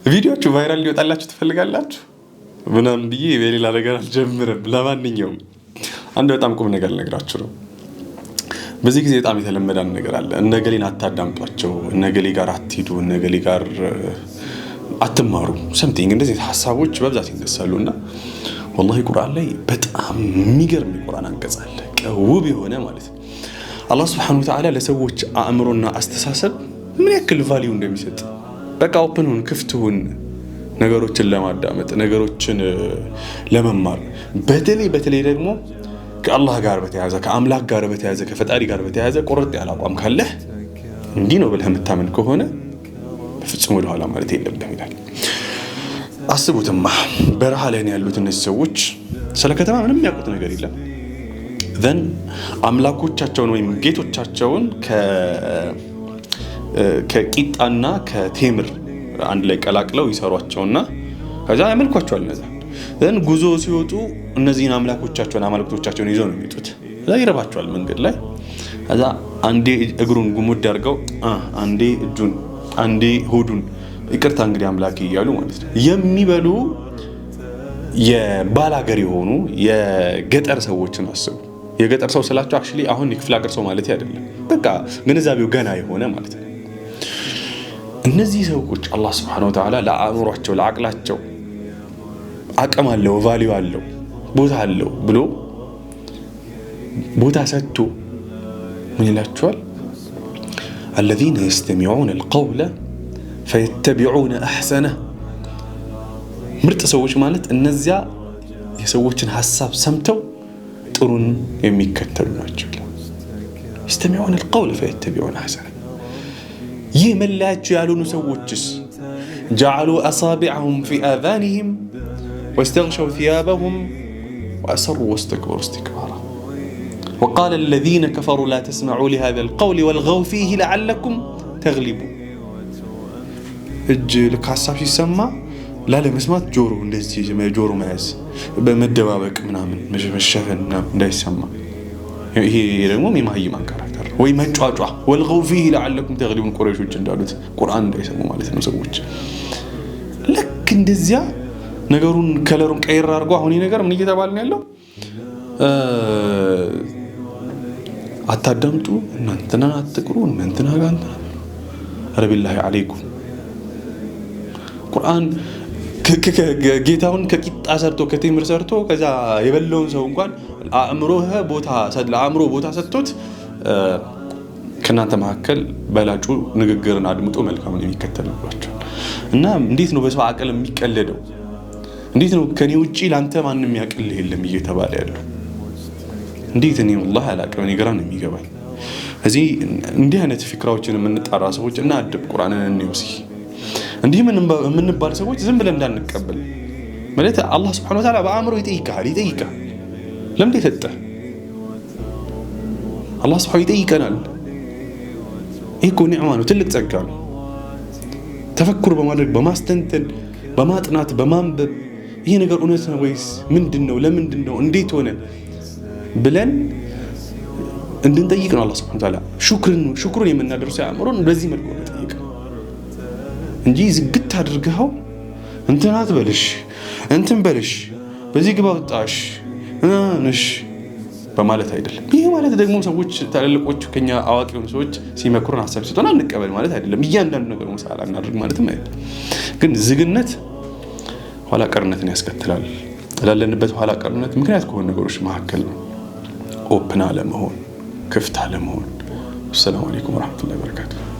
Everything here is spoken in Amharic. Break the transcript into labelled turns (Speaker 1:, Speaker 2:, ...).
Speaker 1: ቪዲዮቹ ቫይራል ሊወጣላችሁ ትፈልጋላችሁ ምናምን ብዬ በሌላ ነገር አልጀምርም። ለማንኛውም አንድ በጣም ቁም ነገር ልነግራችሁ ነው። በዚህ ጊዜ በጣም የተለመደ ነገር አለ። እነገሌን አታዳምጧቸው፣ እነገሌ ጋር አትሂዱ፣ እነገሌ ጋር አትማሩ ሰምቲንግ እንደዚህ ሐሳቦች በብዛት ይነሳሉና والله ቁርአን ላይ በጣም የሚገርም ቁርአን አንቀጽ አለ። ውብ የሆነ ማለት ነው። አላህ Subhanahu Wa Ta'ala ለሰዎች አእምሮና አስተሳሰብ ምን ያክል ቫልዩ እንደሚሰጥ በቃ ኦፕን ሁን፣ ክፍት ሁን ነገሮችን ለማዳመጥ ነገሮችን ለመማር በተለይ ደግሞ ከአላህ ጋር በተያያዘ ከአምላክ ጋር በተያያዘ ከፈጣሪ ጋር በተያያዘ ቁርጥ ያለ አቋም ካለህ እንዲህ ነው ብለህ የምታምን ከሆነ በፍጹም ወደ ኋላ ማለት የለብህም ይላል። አስቡትማ በረሃ ላይ ያሉት እነዚህ ሰዎች ስለ ከተማ ምንም የሚያውቁት ነገር የለም። ዘን አምላኮቻቸውን ወይም ጌቶቻቸውን ከቂጣና ከቴምር አንድ ላይ ቀላቅለው ይሰሯቸውና ከዛ ያመልኳቸዋል። እነዛ ዘን ጉዞ ሲወጡ እነዚህን አምላኮቻቸውን ይዘው ነው የሚወጡት። ከዛ ይረባቸዋል መንገድ ላይ። ከዛ አንዴ እግሩን ጉሙድ አድርገው አንዴ እጁን አንዴ ሆዱን ይቅርታ እንግዲህ አምላክ ይያሉ ማለት ነው። የሚበሉ የባላገር የሆኑ የገጠር ሰዎችን አስቡ። የገጠር ሰው ስላቸው አክቹሊ አሁን የክፍለ ሀገር ሰው ማለት አይደለም። በቃ ግንዛቤው ገና የሆነ ማለት ነው። እነዚህ ሰዎች አላህ Subhanahu Wa Ta'ala ለአእምሯቸው ለአቅላቸው አቅም አለው፣ ቫልዩ አለው፣ ቦታ አለው ብሎ ቦታ ሰጥቶ ምን ይላቸዋል? الذين يستمعون القول فيتبعون احسنه ምርጥ ሰዎች ማለት እነዚያ የሰዎችን ሐሳብ ሰምተው ጥሩን የሚከተሉ ናቸው። يستمعون القول فيتبعون احسنه ይህ መላእክት ያሉኑ ሰዎችስ جعلوا اصابعهم في اذانهم واستغشوا ثيابهم واسروا واستكبروا استكبارا وقال الذين كفروا لا تسمعوا لهذا القول والغوا فيه لعلكم تغلبون እጅ ለካሳብ ሲሰማ ላለመስማት ጆሮ እንደዚህ ጆሮ መያዝ በመደባበቅ ምናምን መሸፈን እንዳይሰማ ይሄ ደግሞ የማህይም ካራክተር ወይ መጫጫ ወልገው فيه لعلكم تغلبون ቁረይሾች እንዳሉት ቁርአን እንዳይሰሙ ማለት ነው። ሰዎች ልክ እንደዚያ ነገሩን ከለሩን ቀይር አድርጎ አሁን ይሄ ነገር ምን እየተባለ ነው ያለው? አታዳምጡ፣ እናንተና አትቅሩ፣ እናንተና ጋር ረቢላሂ አለይኩም ቁርአን ጌታውን ከቂጣ ሰርቶ ከቴምር ሰርቶ ከዛ የበለውን ሰው እንኳን ለአእምሮ ቦታ ሰጥቶት ከናንተ መካከል በላጩ ንግግርን አድምጦ መልካም የሚከተል ነው። እና እንዴት ነው በሰው አቅል የሚቀለደው? እንዴት ነው ከኔ ውጪ ላንተ ማንንም ያቅልህ የለም እየተባለ ያለው? እንዴት እኔ والله አላቀም እኔ ግራ ነው የሚገባኝ። እዚህ እንዲህ አይነት ፍክራዎችን የምንጣራ ሰዎች እና አድብ ቁርአንን እንይውሲ እንዲህ ምንባል ሰዎች ዝም ብለን እንዳንቀበል ማለት አላህ Subhanahu Wa Ta'ala በአእምሮ ይጠይቃል። ለምን ተሰጠ? አላህ Subhanahu ይጠይቀናል። ይሄ ኒዕማ ነው፣ ትልቅ ጸጋ ነው። ተፈክር በማድረግ በማስተንተን በማጥናት በማንበብ ይሄ ነገር እውነት ነው ወይስ ምንድነው? ለምንድነው? እንዴት ሆነ ብለን እንድንጠይቅ ነው አላህ Subhanahu Wa Ta'ala ሹክሩን የምናደርሰው አእምሮን በዚህ መልኩ መጠየቅ እንጂ ዝግት አድርገው እንትናት በልሽ እንትን በልሽ በዚህ ግባ ወጣሽ ነሽ በማለት አይደለም። ይሄ ማለት ደግሞ ሰዎች ታላላቆቹ ከኛ አዋቂ የሆኑ ሰዎች ሲመክሩን ሐሳብ ሲሰጡን አንቀበል ማለት አይደለም። እያንዳንዱ ነገር መሳላ እናድርግ ማለትም አይደለም። ግን ዝግነት ኋላ ቀርነትን ያስከትላል። ላለንበት ኋላ ቀርነት ምክንያት ከሆነ ነገሮች መካከል ነው ኦፕን አለመሆን፣ ክፍት አለመሆን። ሰላም አለይኩም ወራህመቱላሂ ወበረካቱሁ።